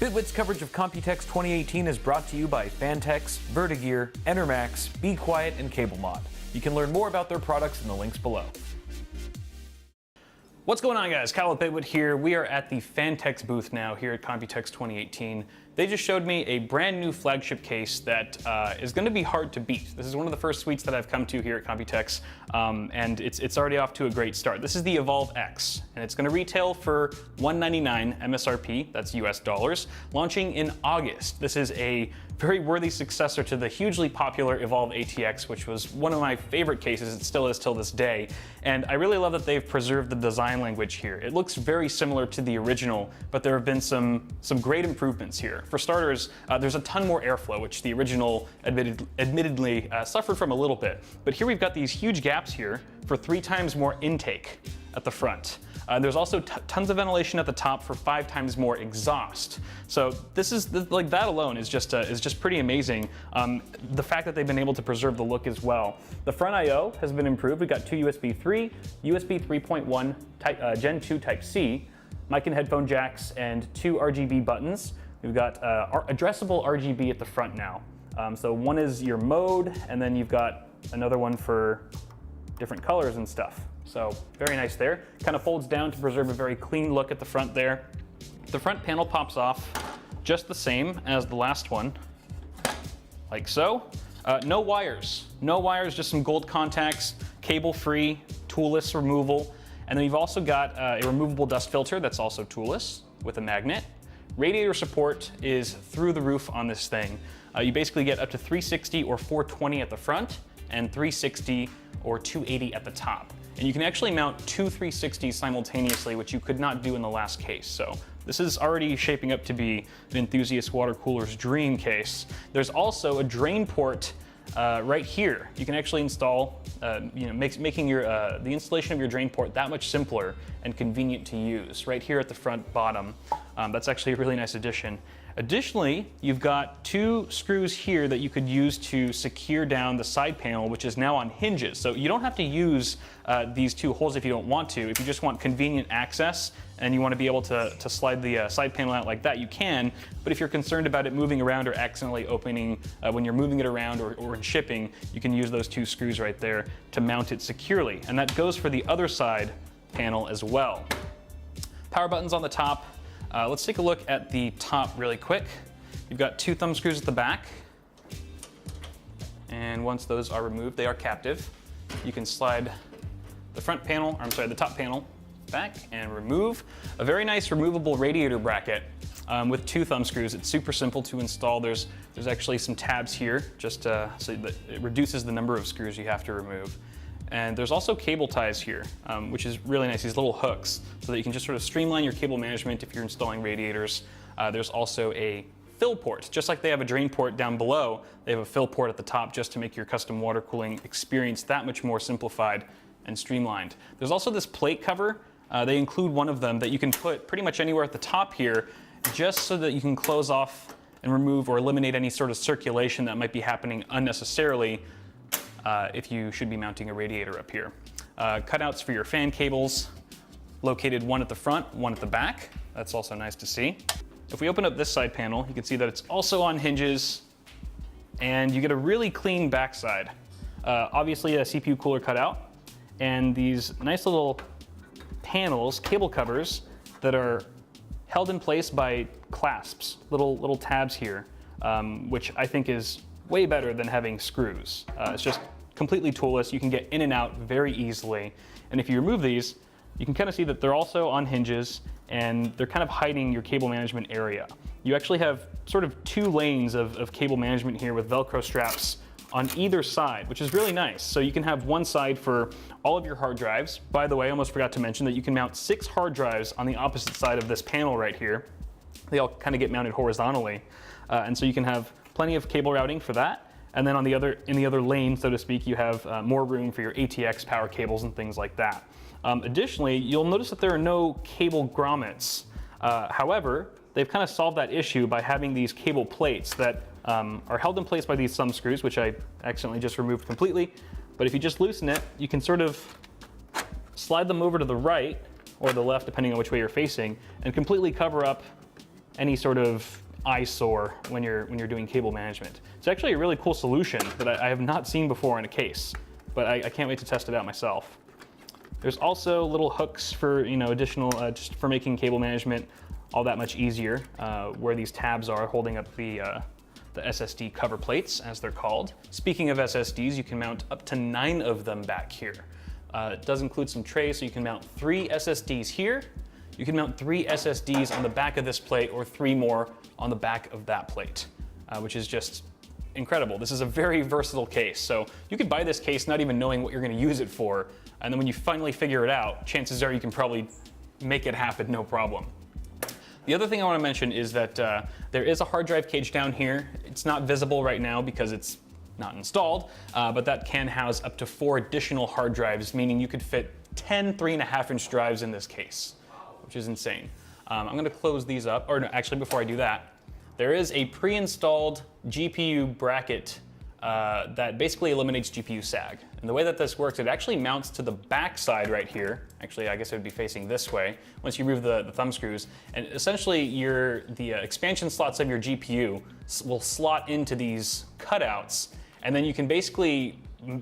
Bitwit's coverage of Computex 2018 is brought to you by Fantex, Vertigear, Enermax, Be Quiet, and CableMod. You can learn more about their products in the links below. What's going on, guys? Kyle with Bitwit here. We are at the Fantex booth now here at Computex 2018. They just showed me a brand new flagship case that is going to be hard to beat. This is one of the first suites that I've come to here at Computex, and it's already off to a great start. This is the Evolv X, and it's going to retail for $199 MSRP, that's US dollars, launching in August. This is a very worthy successor to the hugely popular Evolv E-ATX, which was one of my favorite cases. It still is till this day, and I really love that they've preserved the design language here. It looks very similar to the original, but there have been some great improvements here. For starters, there's a ton more airflow, which the original admittedly suffered from a little bit. But here we've got these huge gaps here for 3 times more intake at the front. There's also tons of ventilation at the top for 5 times more exhaust. So this is like that alone is just pretty amazing. The fact that they've been able to preserve the look as well. The front I/O has been improved. We've got 2 USB 3, USB 3.1, Gen 2 Type C, mic and headphone jacks, and 2 RGB buttons. We've got addressable RGB at the front now. So one is your mode, and then you've got another one for different colors and stuff. So very nice there. Kind of folds down to preserve a very clean look at the front there. The front panel pops off just the same as the last one, like so. No wires, just some gold contacts, cable-free, toolless removal. And then you've also got a removable dust filter that's also toolless with a magnet. Radiator support is through the roof on this thing. You basically get up to 360 or 420 at the front and 360 or 280 at the top. And you can actually mount 2 360s simultaneously, which you could not do in the last case. So this is already shaping up to be an enthusiast water cooler's dream case. There's also a drain port right here. You can actually install, making the installation of your drain port that much simpler and convenient to use. Right here at the front bottom. That's actually a really nice addition. Additionally, you've got 2 screws here that you could use to secure down the side panel, which is now on hinges. So you don't have to use these 2 holes if you don't want to. If you just want convenient access and you want to be able to slide the side panel out like that, you can. But if you're concerned about it moving around or accidentally opening when you're moving it around or in shipping, you can use those 2 screws right there to mount it securely. And that goes for the other side panel as well. Power buttons on the top. Let's take a look at the top really quick. You've got 2 thumb screws at the back. And once those are removed, they are captive. You can slide the the top panel back and remove. A very nice removable radiator bracket with 2 thumb screws. It's super simple to install. There's actually some tabs here just so that it reduces the number of screws you have to remove. And there's also cable ties here, which is really nice, these little hooks, so that you can just sort of streamline your cable management if you're installing radiators. There's also a fill port. Just like they have a drain port down below, they have a fill port at the top just to make your custom water cooling experience that much more simplified and streamlined. There's also this plate cover. They include one of them that you can put pretty much anywhere at the top here, just so that you can close off and remove or eliminate any sort of circulation that might be happening unnecessarily if you should be mounting a radiator up here. Cutouts for your fan cables, located one at the front, one at the back. That's also nice to see. If we open up this side panel, you can see that it's also on hinges, and you get a really clean backside. Obviously a CPU cooler cutout, and these nice little panels, cable covers, that are held in place by clasps, little tabs here, which I think is way better than having screws. It's just completely toolless. You can get in and out very easily. And if you remove these, you can kind of see that they're also on hinges, and they're kind of hiding your cable management area. You actually have sort of 2 lanes of cable management here with Velcro straps on either side, which is really nice. So you can have one side for all of your hard drives. By the way, I almost forgot to mention that you can mount 6 hard drives on the opposite side of this panel right here. They all kind of get mounted horizontally. And so you can have plenty of cable routing for that. And then in the other lane, so to speak, you have more room for your ATX power cables and things like that. Additionally, you'll notice that there are no cable grommets. However, they've kind of solved that issue by having these cable plates that are held in place by these thumb screws, which I accidentally just removed completely. But if you just loosen it, you can sort of slide them over to the right or the left, depending on which way you're facing, and completely cover up any sort of eyesore when you're doing cable management. It's actually a really cool solution that I have not seen before in a case, but I can't wait to test it out myself. There's also little hooks for, you know, additional, just for making cable management all that much easier, where these tabs are holding up the SSD cover plates, as they're called. Speaking of SSDs, you can mount up to 9 of them back here. It does include some trays, so you can mount 3 SSDs here. You can mount 3 SSDs on the back of this plate or 3 more on the back of that plate, which is just incredible. This is a very versatile case. So you could buy this case not even knowing what you're going to use it for, and then when you finally figure it out, chances are you can probably make it happen no problem. The other thing I want to mention is that there is a hard drive cage down here. It's not visible right now because it's not installed, but that can house up to 4 additional hard drives, meaning you could fit 10 3.5-inch drives in this case, which is insane. I'm going to close these up, or no, actually before I do that, there is a pre-installed GPU bracket that basically eliminates GPU sag. And the way that this works, it actually mounts to the back side right here. Actually, I guess it would be facing this way once you remove the thumb screws. And essentially, the expansion slots of your GPU will slot into these cutouts, and then you can basically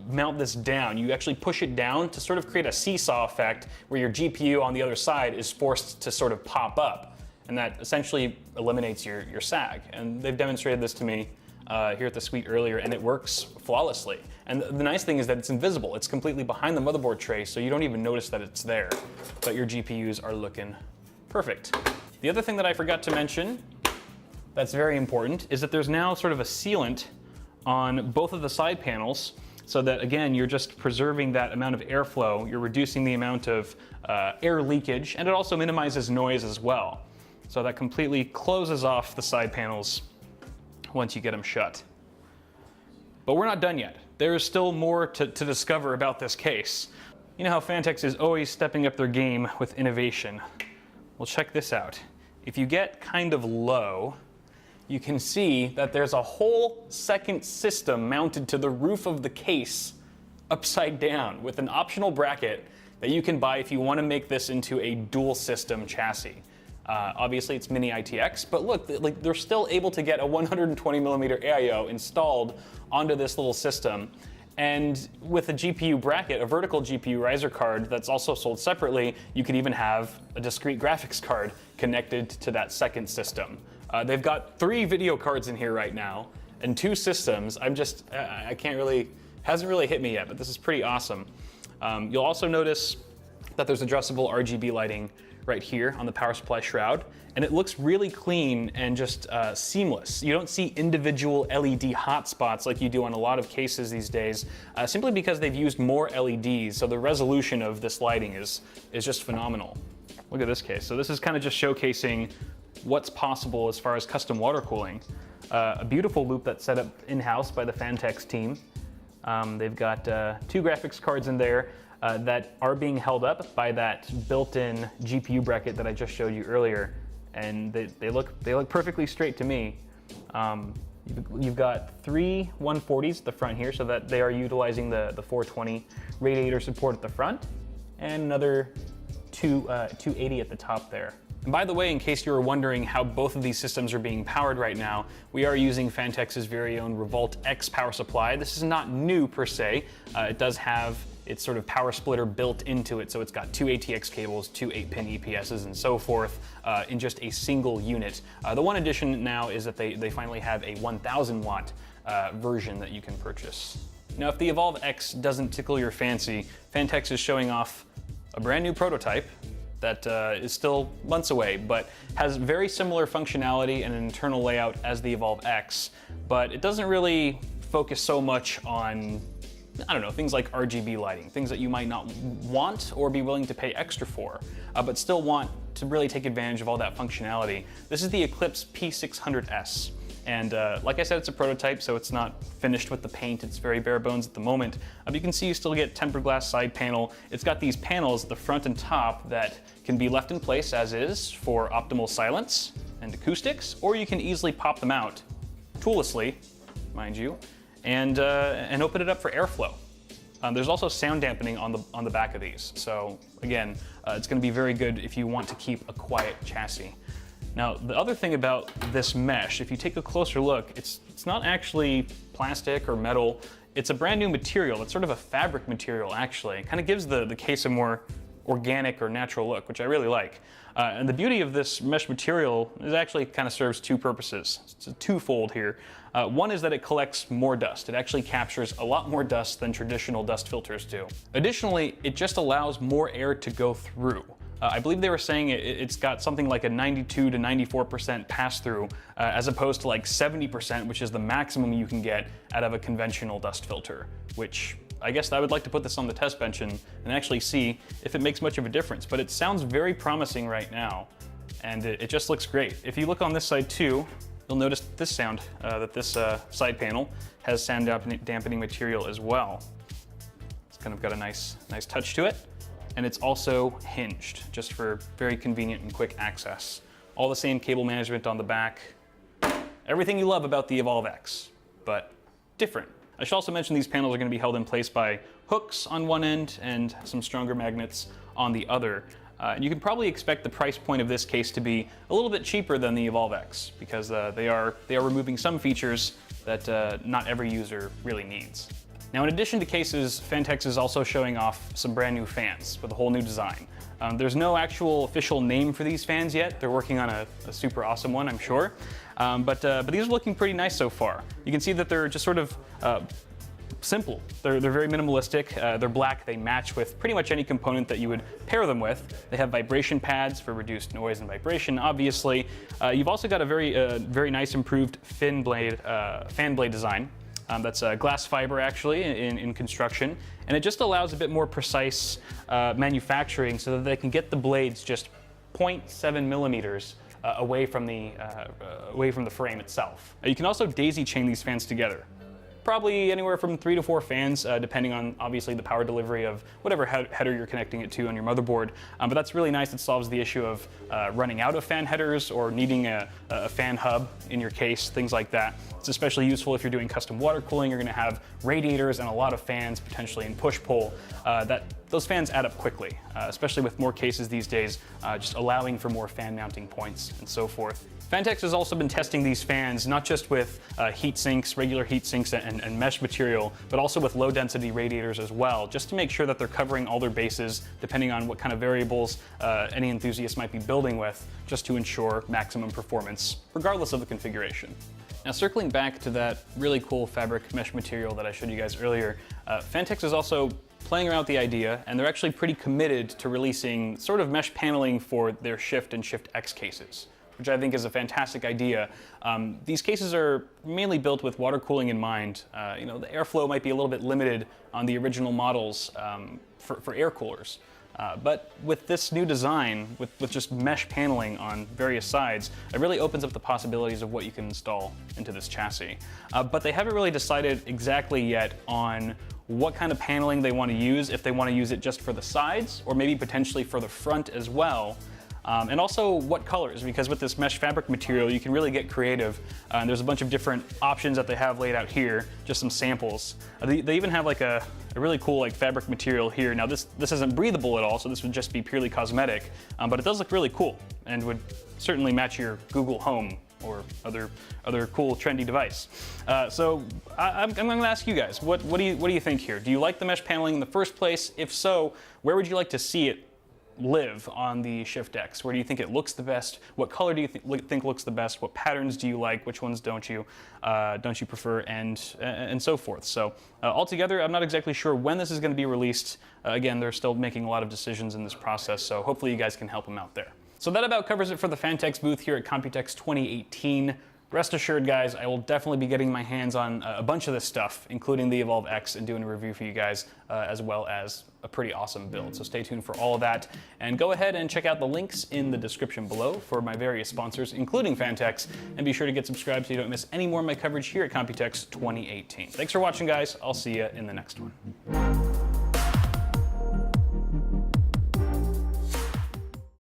mount this down. You actually push it down to sort of create a seesaw effect where your GPU on the other side is forced to sort of pop up. And that essentially eliminates your sag. And they've demonstrated this to me here at the suite earlier, and it works flawlessly. And the nice thing is that it's invisible. It's completely behind the motherboard tray, so you don't even notice that it's there. But your GPUs are looking perfect. The other thing that I forgot to mention that's very important is that there's now sort of a sealant on both of the side panels, so that, again, you're just preserving that amount of airflow. You're reducing the amount of air leakage, and it also minimizes noise as well. So that completely closes off the side panels once you get them shut. But we're not done yet. There is still more to discover about this case. You know how Fantex is always stepping up their game with innovation. Well, check this out. If you get kind of low, you can see that there's a whole second system mounted to the roof of the case upside down with an optional bracket that you can buy if you want to make this into a dual system chassis. Obviously it's mini E-ATX, but look, like they're still able to get a 120mm AIO installed onto this little system. And with a GPU bracket, a vertical GPU riser card that's also sold separately, you could even have a discrete graphics card connected to that second system. They've got 3 video cards in here right now and 2 systems. I can't really, hasn't really hit me yet, but this is pretty awesome. You'll also notice that there's addressable RGB lighting right here on the power supply shroud, and it looks really clean and just seamless. You don't see individual LED hotspots like you do on a lot of cases these days, simply because they've used more LEDs, so the resolution of this lighting is just phenomenal. Look at this case. So this is kind of just showcasing what's possible as far as custom water cooling. A beautiful loop that's set up in-house by the Fantex team. They've got 2 graphics cards in there that are being held up by that built-in GPU bracket that I just showed you earlier, and they look perfectly straight to me. You've got 3 140s at the front here, so that they are utilizing the 420 radiator support at the front, and another 280 at the top there. And by the way, in case you were wondering how both of these systems are being powered right now, we are using Fantex's very own Revolt X power supply. This is not new per se. It does have its sort of power splitter built into it, so it's got 2 ATX cables, 2 8-pin EPSs, and so forth in just a single unit. The one addition now is that they finally have a 1,000 watt version that you can purchase. Now, if the Evolv X doesn't tickle your fancy, Fantex is showing off a brand new prototype that is still months away, but has very similar functionality and an internal layout as the Evolv X, but it doesn't really focus so much on, I don't know, things like RGB lighting, things that you might not want or be willing to pay extra for, but still want to really take advantage of all that functionality. This is the Eclipse P600S. And like I said, it's a prototype, so it's not finished with the paint. It's very bare bones at the moment. But you can see you still get tempered glass side panel. It's got these panels at the front and top that can be left in place as is for optimal silence and acoustics, or you can easily pop them out, toollessly, mind you, and open it up for airflow. There's also sound dampening on the back of these. So again, it's going to be very good if you want to keep a quiet chassis. Now, the other thing about this mesh, if you take a closer look, it's not actually plastic or metal. It's a brand new material. It's sort of a fabric material, actually. It kind of gives the case a more organic or natural look, which I really like. And the beauty of this mesh material is actually kind of serves two purposes. It's a twofold here. One is that it collects more dust. It actually captures a lot more dust than traditional dust filters do. Additionally, it just allows more air to go through. I believe they were saying it's got something like a 92 to 94% pass-through, as opposed to like 70%, which is the maximum you can get out of a conventional dust filter, which I guess I would like to put this on the test bench and actually see if it makes much of a difference. But it sounds very promising right now, and it just looks great. If you look on this side too, you'll notice this sound, that this side panel has sound dampening material as well. It's kind of got a nice touch to it. And it's also hinged, just for very convenient and quick access. All the same cable management on the back. Everything you love about the Evolv X, but different. I should also mention these panels are going to be held in place by hooks on one end and some stronger magnets on the other. And you can probably expect the price point of this case to be a little bit cheaper than the Evolv X, because they are removing some features that not every user really needs. Now, in addition to cases, Fantex is also showing off some brand new fans with a whole new design. There's no actual official name for these fans yet. They're working on a super awesome one, I'm sure. But these are looking pretty nice so far. You can see that they're just sort of simple. They're very minimalistic. They're black. They match with pretty much any component that you would pair them with. They have vibration pads for reduced noise and vibration, obviously. You've also got a very nice improved fan blade design. That's glass fiber, actually, in construction, and it just allows a bit more precise manufacturing so that they can get the blades just 0.7 millimeters away from the frame itself. You can also daisy chain these fans together. Probably anywhere from 3 to 4 fans, depending on obviously the power delivery of whatever header you're connecting it to on your motherboard. But that's really nice. It solves the issue of running out of fan headers or needing a fan hub in your case, things like that. It's especially useful if you're doing custom water cooling. You're going to have radiators and a lot of fans potentially in push-pull. Those fans add up quickly, especially with more cases these days, just allowing for more fan mounting points and so forth. Fantex has also been testing these fans not just with heat sinks, regular heat sinks and mesh material, but also with low density radiators as well, just to make sure that they're covering all their bases depending on what kind of variables any enthusiast might be building with, just to ensure maximum performance, regardless of the configuration. Now, circling back to that really cool fabric mesh material that I showed you guys earlier, Fantex is also playing around with the idea, and they're actually pretty committed to releasing sort of mesh paneling for their Shift and Shift X cases, which I think is a fantastic idea. These cases are mainly built with water cooling in mind. The airflow might be a little bit limited on the original models for air coolers. But with this new design, with just mesh paneling on various sides, it really opens up the possibilities of what you can install into this chassis. But they haven't really decided exactly yet on what kind of paneling they want to use, if they want to use it just for the sides, or maybe potentially for the front as well. And also what colors, because with this mesh fabric material, you can really get creative. And there's a bunch of different options that they have laid out here, just some samples. They even have like a really cool like fabric material here. Now this isn't breathable at all, so this would just be purely cosmetic, but it does look really cool and would certainly match your Google Home or other cool trendy device. So I'm going to ask you guys, what do you think here? Do you like the mesh paneling in the first place? If so, where would you like to see it live on the Shift X? Where do you think it looks the best? What color do you think looks the best? What patterns do you like? Which ones don't you prefer? And so forth. So altogether, I'm not exactly sure when this is going to be released. Again, they're still making a lot of decisions in this process, so hopefully you guys can help them out there. So that about covers it for the Fantex booth here at Computex 2018. Rest assured, guys, I will definitely be getting my hands on a bunch of this stuff, including the Evolv X, and doing a review for you guys, as well as a pretty awesome build. So stay tuned for all of that, and go ahead and check out the links in the description below for my various sponsors, including Fantex, and be sure to get subscribed so you don't miss any more of my coverage here at Computex 2018. Thanks for watching, guys. I'll see you in the next one.